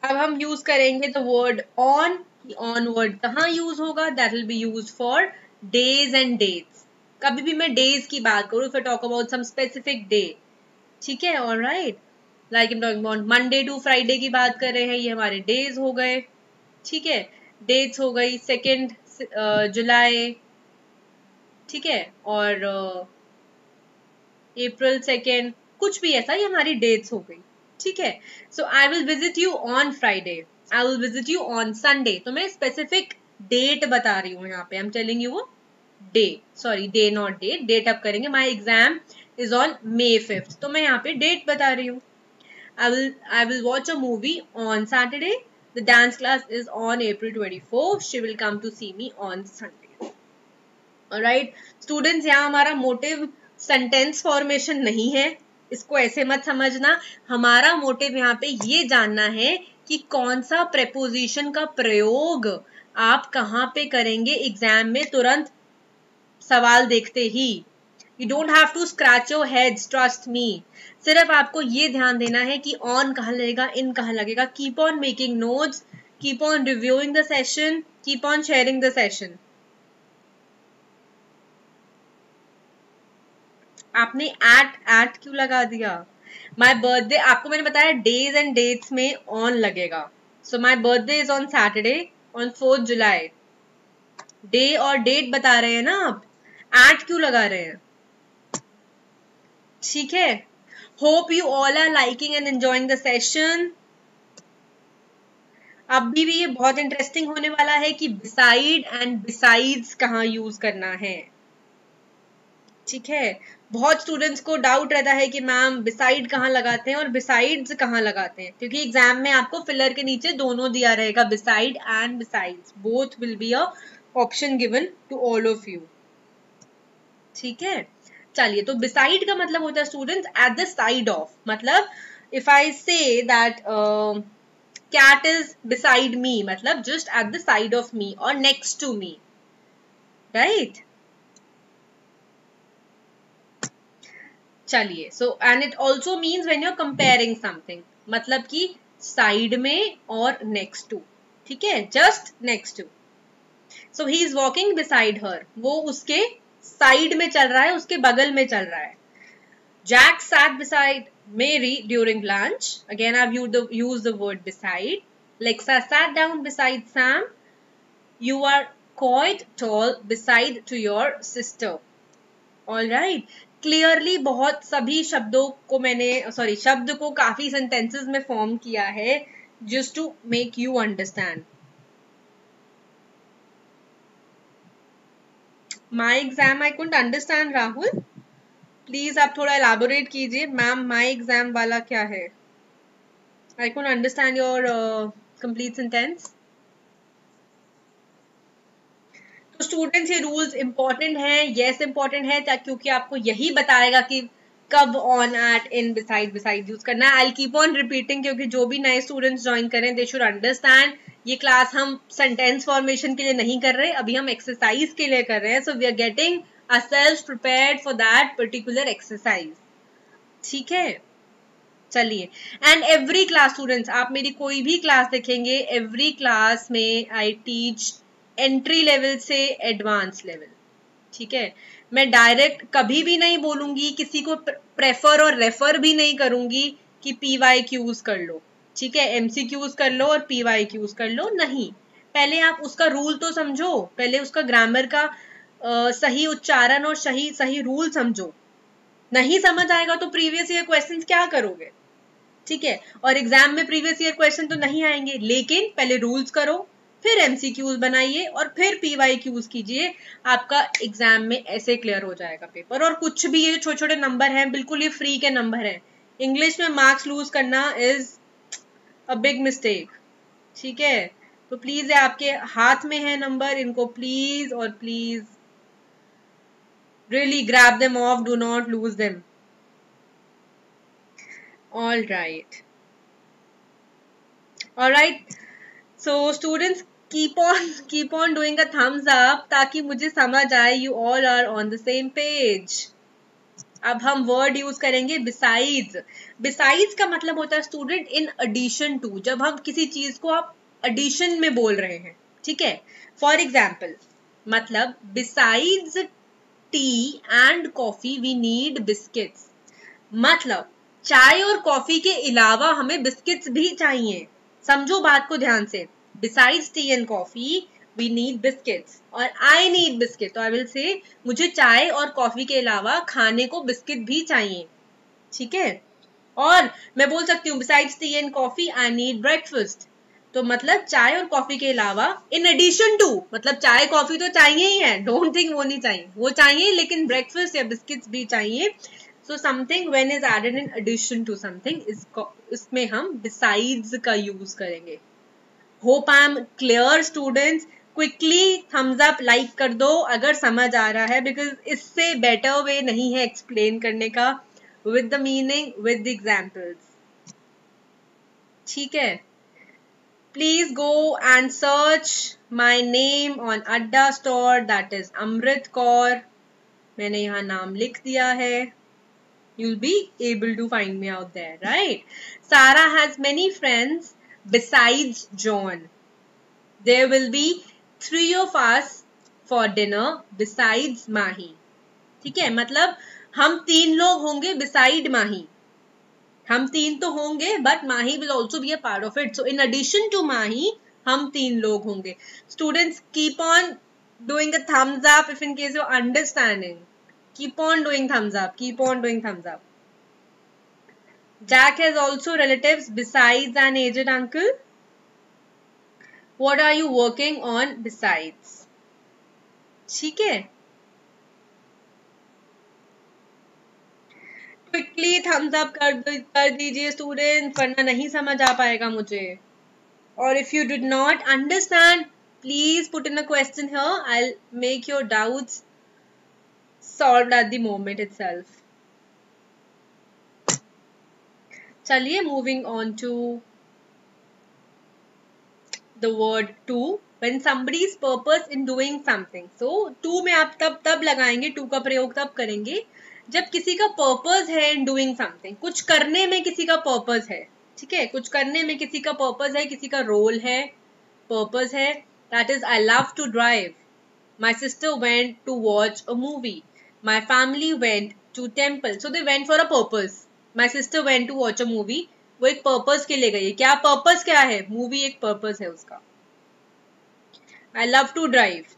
Speaker 1: अब हम यूज करेंगे the word on. On word कहाँ यूज होगा? That will be use for days and dates. कभी भी मैं डेज की बात करूँ, if I talk about some specific day, ठीक है, alright, like I am talking about Monday to Friday की बात कर रहे हैं, ये हमारे डेज हो गए, ठीक है. डेट्स हो गई 2 जुलाई, ठीक है, और अप्रैल 2, कुछ भी ऐसा, ये हमारी डेट्स हो गई, ठीक है. So I will visit you on Friday, I will visit you on Sunday. तो मैं स्पेसिफिक डेट बता रही हूँ यहाँ पे. आई एम टेलिंग यू वो day, sorry day not date. Date अब करेंगे. My exam is on May 5th, तो मैं यहाँ पे डेट बता रही हूँ. I will watch a movie on Saturday. The dance class is on April 24th. She will come to see me on Sunday. Alright, students, यहाँ हमारा motive sentence formation नहीं है, इसको ऐसे मत समझना. हमारा मोटिव यहाँ पे ये जानना है कि कौन सा प्रेपोजिशन का प्रयोग आप कहाँ पे करेंगे एग्जाम में तुरंत सवाल देखते ही. You don't have to scratch your heads, trust me. सिर्फ आपको ये ध्यान देना है कि on कहाँ लगेगा, in कहाँ लगेगा. Keep on making notes, keep on reviewing the session, keep on sharing the session. आपने एट क्यों लगा दिया? माई बर्थडे, आपको मैंने बताया डेज एंड डेट्स में ऑन लगेगा. So my birthday is on Saturday on 4th July. Day और डेट बता रहे हैं ना आप, एट क्यों लगा रहे हैं? ठीक है. Hope you all are liking and enjoying the session. अभी भी ये बहुत इंटरेस्टिंग होने वाला है कि बिसाइड एंड बिसाइड्स कहाँ यूज करना है. ठीक है, बहुत स्टूडेंट्स को डाउट रहता है कि मैम बिसाइड कहाँ लगाते हैं और बिसाइड्स कहाँ लगाते हैं, क्योंकि एग्जाम में आपको फिलर के नीचे दोनों दिया रहेगा, beside and besides, both will be a option given to all of you. ठीक है, चलिए. तो बिसाइड का मतलब होता है students at the side of. मतलब if I say that cat is beside me, मतलब just at the side of me और नेक्स्ट टू मी, राइट. चलिए. So and it also means when you are comparing something, मतलब कि side में और next to. ठीक है, just next to. So he is walking beside her, वो उसके साइड में चल रहा है, उसके बगल में चल रहा है. Jack sat beside Mary during lunch. Again, I've used the word beside. Lexa sat down beside Sam. You are quite tall beside to your sister. All right. Clearly बहुत सभी शब्दों को मैंने शब्द को काफी सेंटेंसेस में फॉर्म किया है just to make you understand. My exam I couldn't understand. Rahul please आप थोड़ा एलाबोरेट कीजिए. मैम माई एग्जाम वाला क्या है? I couldn't understand your complete sentence. तो स्टूडेंट्स, ये रूल्स इंपॉर्टेंट हैं. यस इंपॉर्टेंट है, क्योंकि आपको यही बताएगा कि कब on, at, in, beside, beside use करना है. आई कीप ऑन रिपीटिंग, क्योंकि जो भी नए स्टूडेंट्स ज्वाइन करें दे शुड अंडरस्टैंड. ये क्लास हम सेंटेंस फॉर्मेशन के लिए नहीं कर रहे, अभी हम एक्सरसाइज के लिए कर रहे हैं. So we are getting ourselves prepared for that particular exercise. ठीक है, चलिए. एंड एवरी क्लास स्टूडेंट्स, आप मेरी कोई भी क्लास देखेंगे, एवरी क्लास में आई टीच एंट्री लेवल से एडवांस लेवल. ठीक है, मैं डायरेक्ट कभी भी नहीं बोलूंगी, किसी को प्रेफर और रेफर भी नहीं करूंगी कि PYQs कर लो. ठीक है, MCQs कर लो और PYQs कर लो, नहीं. पहले आप उसका रूल तो समझो, पहले उसका ग्रामर का सही उच्चारण और सही रूल समझो. नहीं समझ आएगा तो प्रीवियस ईयर क्वेश्चंस क्या करोगे? ठीक है, और एग्जाम में प्रीवियस ईयर क्वेश्चन तो नहीं आएंगे, लेकिन पहले रूल्स करो फिर MCQs बनाइए और फिर PYQs कीजिए। आपका एग्जाम में ऐसे क्लियर हो जाएगा पेपर। और कुछ भी ये छोटे छोटे नंबर हैं, बिल्कुल ये फ्री के नंबर हैं। इंग्लिश में मार्क्स लूज करना इज अ बिग मिस्टेक, ठीक है। तो प्लीज ये आपके हाथ में है नंबर, इनको प्लीज और please really grab them off, do not lose them. All right, all right, so students, keep on doing a thumbs up ताकि मुझे समझ आए you all are on the same page. अब हम वर्ड यूज करेंगे besides. Besides का मतलब होता है स्टूडेंट इन addition to, जब हम किसी चीज को आप addition में बोल रहे हैं, ठीक है। फॉर एग्जाम्पल, मतलब besides tea and coffee we need biscuits, मतलब चाय और कॉफी के अलावा हमें बिस्किट्स भी चाहिए। समझो बात को ध्यान से। Besides tea and coffee we need biscuits, और आई नीड बिस्किट, तो आई विल से मुझे चाय और कॉफी के अलावा खाने को बिस्किट भी चाहिए, ठीक है। और मैं बोल सकती हूँ besides tea and coffee I need breakfast, तो मतलब चाय और कॉफी के अलावा इन एडिशन टू, मतलब चाय कॉफी तो चाहिए ही है, डोंट थिंक वो नहीं चाहिए, वो चाहिए, लेकिन ब्रेकफास्ट या बिस्किट्स भी चाहिए। So something when is added in addition to something, इसमें हम बिसाइड्स का यूज करेंगे। Hope I am clear students. Quickly thumbs up like कर दो अगर समझ आ रहा है, बिकॉज इससे बेटर वे नहीं है एक्सप्लेन करने का, with the meaning, with the examples, ठीक है। Please go and search my name on Adda store, that is Amrit Kaur. मैंने यहाँ नाम लिख दिया है. You'll be able to find me out there, right? Sarah has many friends besides John. There will be 3 of us for dinner besides Mahi. ठीक है, मतलब हम 3 लोग होंगे beside Mahi. हम 3 तो होंगे, but Mahi will also be a part of it. So in addition to Mahi हम 3 लोग होंगे। Students keep on doing a thumbs up if in case you understanding. Keep on doing thumbs up, keep on doing thumbs up. Jack has also relatives besides an aged uncle. What are you working on besides? ठीक है, quickly thumbs up कर दीजिए student, वरना नहीं समझ आ पाएगा मुझे। Or if you did not understand, please put in a question here. I'll make your doubts solved at the moment itself. चलिए, moving on to the word to. When somebody's purpose in doing something. So, to में आप तब लगाएंगे, to का प्रयोग तब करेंगे जब किसी का purpose है in doing something. कुछ करने में किसी का purpose है, ठीक है, कुछ करने में किसी का purpose है, किसी का role है, purpose है. That is, I love to drive. My sister went to watch a movie. My family went to temple. So they went for a purpose. My sister went to watch a movie. वो एक purpose के लिए गई है. क्या purpose क्या है? Movie एक purpose है उसका. I love to drive.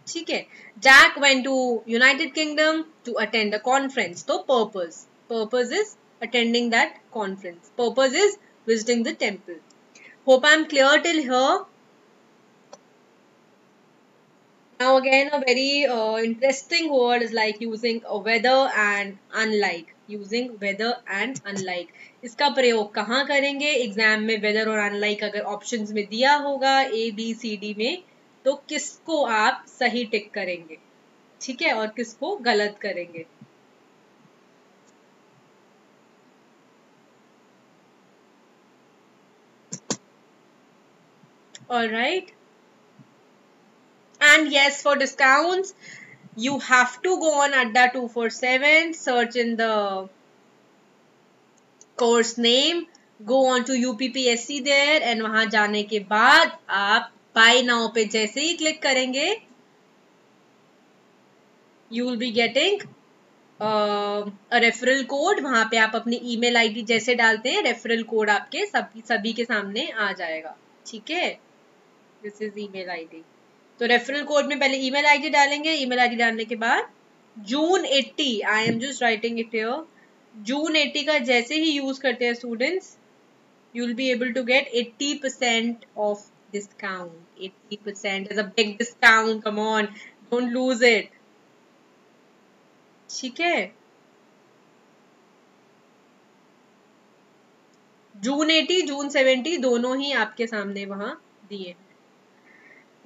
Speaker 1: ठीक है. Jack went to United Kingdom to attend a conference. तो purpose. Purpose is attending that conference. Purpose is visiting the temple. Hope I am clear till here. Now again, a very interesting word is like using a whether and unlike. Using whether and unlike. इसका प्रयोग कहाँ करेंगे? Exam में whether और unlike अगर options में दिया होगा A, B, C, D में, तो किसको आप सही टिक करेंगे, ठीक है, और किसको गलत करेंगे? All right. And yes, for discounts, you have to go on Adda 247, search in the course name, go on to UPPSC there, and वहां जाने के बाद आप buy now पे जैसे ही क्लिक करेंगे, you will be getting a referral code. वहां पे आप अपनी email ID जैसे डालते हैं, referral code आपके सभी के सामने आ जाएगा, ठीक है। This is email ID. तो रेफरल कोड में पहले ईमेल आईडी डालेंगे, ईमेल आईडी डालने के बाद June 80, I am just writing it here, June 80 का जैसे ही यूज करते हैं students, you will be able to get 80% of discount 80% is a big discount, come on, don't lose it. ठीक है, जून 80 जून 70 दोनों ही आपके सामने वहां दिए.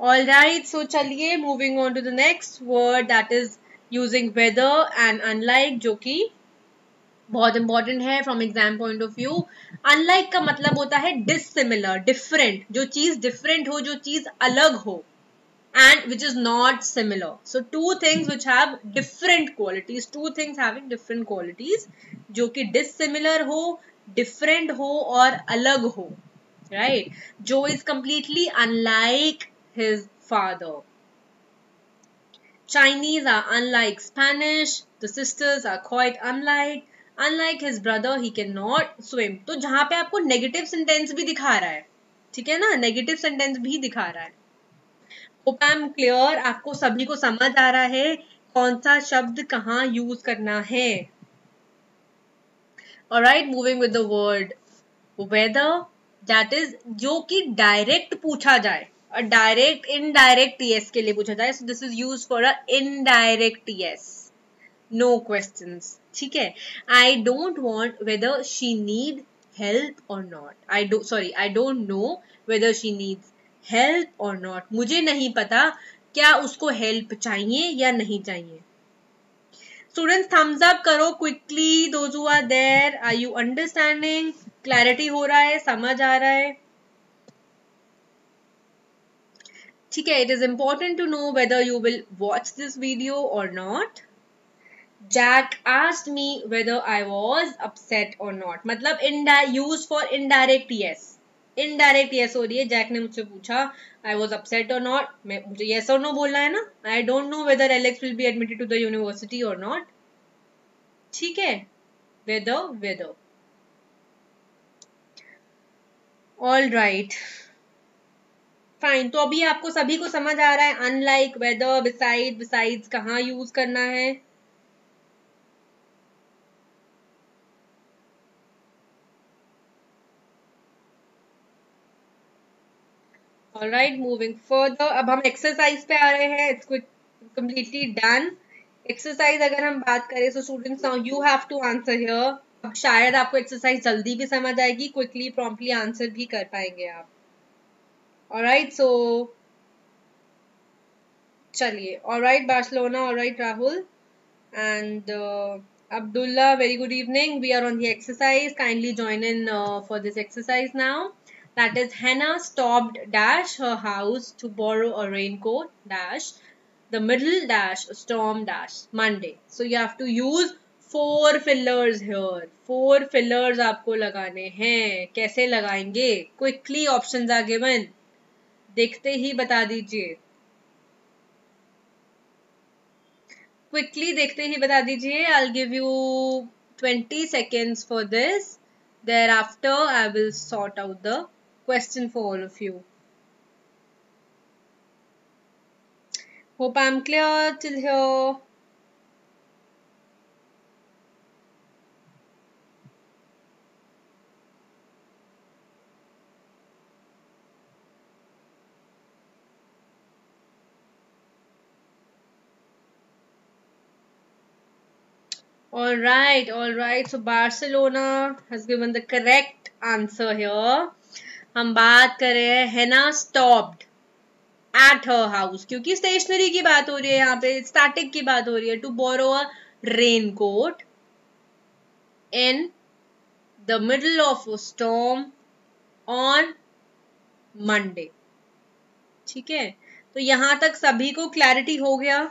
Speaker 1: All right, so चलिए moving on to the next word, that is using whether and unlike, जो कि बहुत इंपॉर्टेंट है from exam point of view. Unlike का मतलब होता है डिससिमिलर, डिफरेंट, जो चीज डिफरेंट हो, जो चीज अलग हो, and which is not similar. So two things which have different qualities, two things having different qualities, जो कि dissimilar हो, different हो और अलग हो, right? Joe is completely unlike his father. Chinese are unlike Spanish. The sisters are quite unlike. Unlike his brother, he cannot swim. तो जहां पे आपको नेगेटिव सेंटेंस भी दिखा रहा है, ठीक है ना, नेगेटिव सेंटेंस भी दिखा रहा है. होप आई एम क्लियर, आपको सभी को समझ आ रहा है कौन सा शब्द कहाँ यूज करना है. Alright, moving with the word whether, that is जो कि डायरेक्ट पूछा जाए, और डायरेक्ट इनडायरेक्ट यस के लिए पूछा जाए. So this is use for a indirect yes, no questions. ठीक है, I don't want whether she need help or not. I don't know whether she needs help or not. मुझे नहीं पता क्या उसको हेल्प चाहिए या नहीं चाहिए. स्टूडेंट्स थम्स अप करो quickly, those who are there. Are you understanding? Clarity हो रहा है, समझ आ रहा है? ठीक है, it is important to know whether you will watch this video और not. Jack asked me whether I was upset or not. मतलब use for indirect yes. Indirect yes हो रही है. Jack ने मुझसे पूछा I was upset or not. मुझे yes or no बोलना है ना. I don't know whether Alex will be admitted to the university or not. ठीक है, whether. All right. Fine. तो अभी आपको सभी को समझ आ रहा है unlike, whether, besides कहाँ यूज करना है. All right, moving further. अब हम एक्सरसाइज पे आ रहे हैं. It's completely done. एक्सरसाइज अगर हम बात करें, so students now you have to answer here. अब शायद आपको एक्सरसाइज जल्दी भी समझ आएगी, क्विकली प्रॉम्प्टली आंसर भी कर पाएंगे आप. ऑलराइट, सो चलिए. Alright Barcelona, alright Rahul and Abdullah, very good evening. We are on the exercise. Kindly join in for this exercise now. That is, Hannah stopped dash her house to borrow a raincoat dash the middle dash storm dash Monday. So you have to use 4 fillers here. 4 fillers आपको लगाने हैं. कैसे लगाएंगे? Quickly options are given. देखते ही बता दीजिए. Quickly देखते ही बता दीजिए. I'll give you 20 seconds for this. Thereafter, I will sort out the question for all of you. Hope I'm clear till here. All right. So Barcelona has given the correct answer here. हम बात कर रहे हैं Hannah stopped at her house, क्योंकि stationery की बात हो रही है यहाँ पे, स्टैटिक की बात हो रही है. To borrow a raincoat in the middle of a storm on Monday. ठीक है, तो यहां तक सभी को क्लैरिटी हो गया.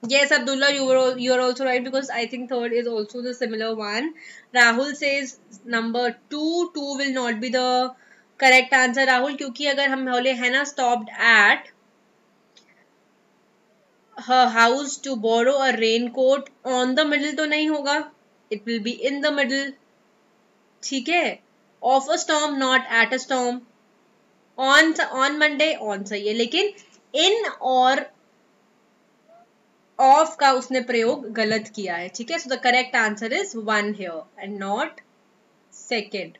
Speaker 1: Yes, Abdullah, you are also right, because I think third is also the similar one. Rahul says number 2 will not be the correct answer, Rahul, क्योंकि अगर हम बोले Hannah stopped at her house to borrow a raincoat on the middle तो नहीं होगा. It will be in the middle. ठीक है, of a storm, not at a storm. On Monday, on सही है, लेकिन in और ऑफ का उसने प्रयोग गलत किया है, ठीक है। So the correct answer is 1 here and not second.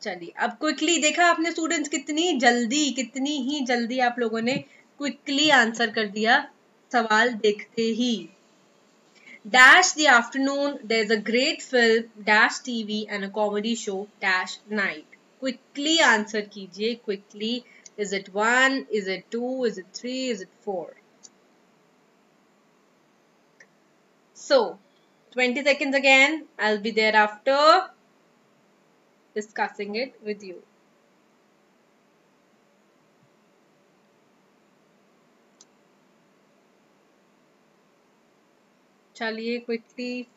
Speaker 1: चलिए अब क्विकली देखा आपने स्टूडेंट्स, कितनी ही जल्दी आप लोगों ने क्विकली आंसर कर दिया सवाल देखते ही। Dash the afternoon, there's a great film, dash TV and a comedy show, dash night. Quickly answer कीजिए, quickly. Is it 1? Is it 2? Is it 3? Is it 4? So, 20 seconds again. I'll be there after discussing it with you. चलिए quickly.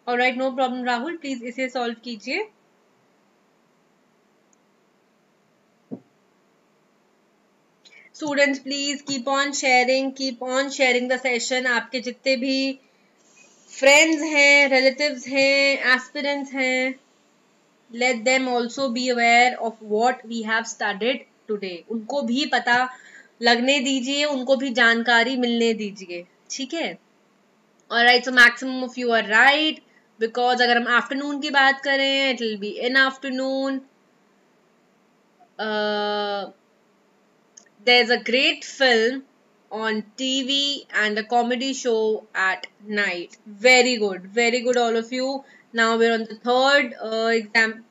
Speaker 1: Alright, no problem Rahul, please इसे solve कीजिए. Students, please keep on sharing the session. आपके जितने भी friends हैं, relatives हैं, aspirants हैं, let them also be aware of what we have studied today. उनको भी पता लगने दीजिए, उनको भी जानकारी मिलने दीजिए, ठीक है। Alright, so maximum of you are right, because अगर हम afternoon की बात करें, it will be in afternoon. There's a great film on TV and a comedy show at night. Very good all of you. Now we're on the third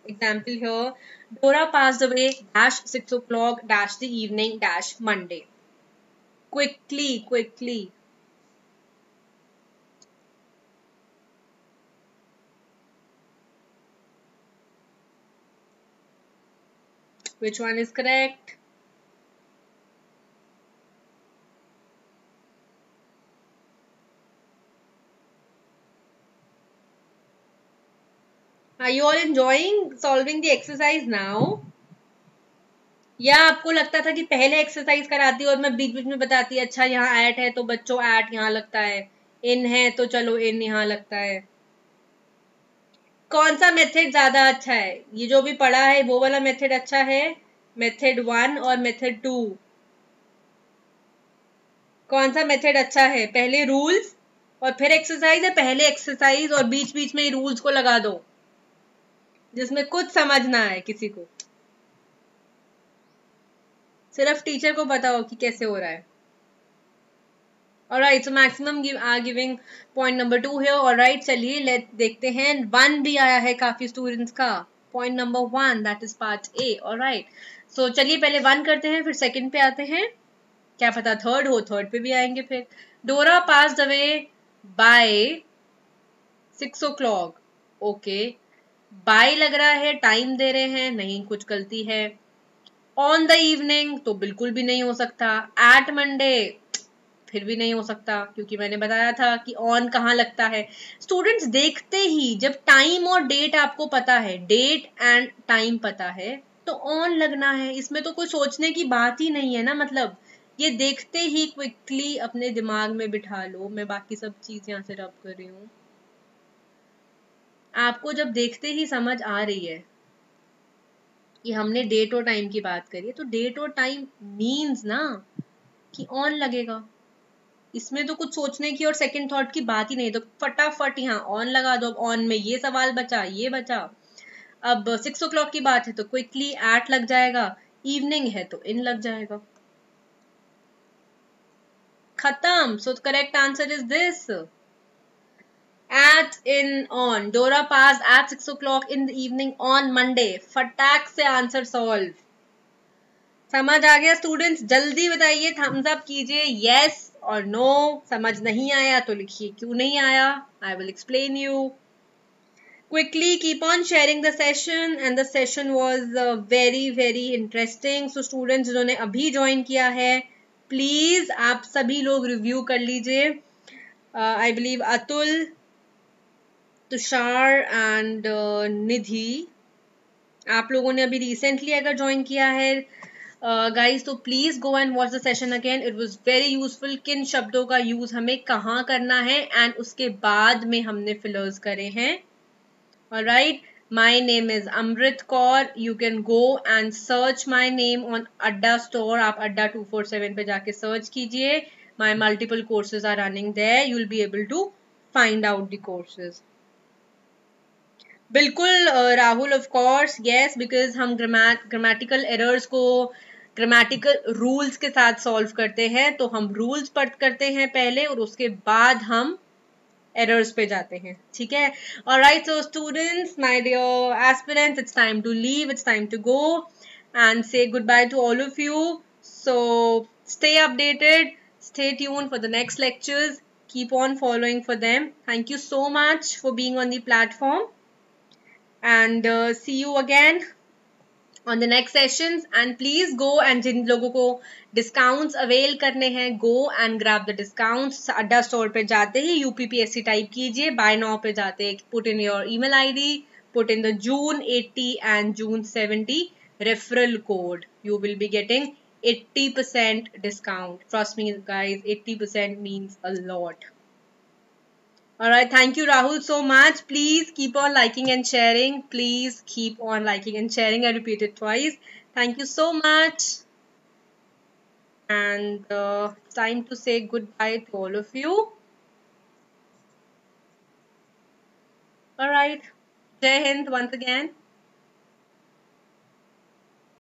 Speaker 1: example here. Dora passed away dash 6 o'clock dash the evening dash Monday. Quickly. Which one is correct? Are you all enjoying solving the exercise now? या आपको लगता था कि पहले exercise कराती और मैं बीच में बताती, अच्छा यहाँ एट है तो बच्चों एट यहाँ लगता है, इन है तो चलो इन यहाँ लगता है। कौन सा मेथड ज्यादा अच्छा है? ये जो भी पढ़ा है वो वाला मेथड अच्छा है, मेथड 1 और मेथड 2? कौन सा मेथड अच्छा है? पहले रूल्स और फिर एक्सरसाइज, है पहले एक्सरसाइज और बीच में ही रूल्स को लगा दो, जिसमें कुछ समझ ना आए किसी को, सिर्फ टीचर को पता हो कि कैसे हो रहा है। Alright, so maximum are giving point number 2 here. Alright, चलिए let देखते हैं, 1 भी आया है काफी स्टूडेंट्स का, point number 1, that is part A. Alright, so चलिए पहले 1 करते हैं, फिर सेकंड पे आते हैं, क्या पता थर्ड हो, थर्ड पे भी आएंगे फिर। डोरा passed away by 6 o'clock. Okay, by लग रहा है, टाइम दे रहे हैं, नहीं कुछ गलती है। ऑन द इवनिंग तो बिल्कुल भी नहीं हो सकता। एट मंडे फिर भी नहीं हो सकता, क्योंकि मैंने बताया था कि ऑन कहाँ लगता है। स्टूडेंट्स देखते ही जब टाइम और डेट आपको पता है, डेट एंड टाइम पता है, तो ऑन लगना है, इसमें तो कोई सोचने की बात ही नहीं है ना। मतलब ये देखते ही क्विकली अपने दिमाग में बिठा लो। मैं बाकी सब चीज यहाँ से रब कर रही हूँ, आपको जब देखते ही समझ आ रही है कि हमने डेट और टाइम की बात करी है, तो डेट और टाइम मीन्स ना कि ऑन लगेगा, इसमें तो कुछ सोचने की और सेकंड थॉट की बात ही नहीं। तो फटाफट यहाँ ऑन लगा दो। ऑन में ये सवाल बचा, ये बचा। अब 6 o'clock की बात है तो क्विकली एट लग जाएगा, इवनिंग है तो इन लग जाएगा, खत्म। So correct answer is this, at in on. Dora passed at 6 o'clock in the evening on Monday. फटाक से आंसर सॉल्व। समझ आ गया स्टूडेंट्स? जल्दी बताइए, थम्स अप कीजिए, यस और नो। समझ नहीं आया तो लिखिए क्यों नहीं आया, I will explain you. Quickly keep on sharing the session, and the session was very interesting. So students जिन्होंने अभी ज्वाइन किया है, प्लीज आप सभी लोग रिव्यू कर लीजिए। I believe Atul, Tushar and Nidhi, आप लोगों ने अभी रिसेंटली अगर ज्वाइन किया है गाइस, तो please go and watch the session again, it was very useful. किन शब्दों का यूज हमें कहाँ करना है, एंड उसके बाद में हमने फिलर्स करे हैं। Alright, My name is Amrit Kaur. You can go and search my name on Adda store. आप Adda 247 पे जाके search कीजिए. My multiple courses are running there. You'll be able to find out the courses. बिल्कुल Rahul, of course yes, because हम grammatical errors को grammatical rules के साथ solve करते हैं. तो हम रूल्स पढ़ करते हैं पहले और उसके बाद हम एरर्स पे जाते हैं. ठीक है. Alright, so students, my dear aspirants, it's time to leave, it's time to go and say good bye to all of you. So stay updated, stay tuned for the next lectures, keep on following for them. Thank you so much for being on the platform, and see you again on the next sessions. And please go, and जिन लोगों को discounts avail करने हैं, go and grab the discounts. अड्डा store पे जाते ही UPPSC type कीजिए, buy now पे जाते ही put in your email ID, put in the June 80 and June 70 referral code. You will be getting 80% discount. Trust me guys, 80% means a lot. Alright, thank you Rahul so much. Please keep on liking and sharing. Please keep on liking and sharing. I repeat it twice. Thank you so much. And time to say goodbye to all of you. Alright, Jai Hind once again.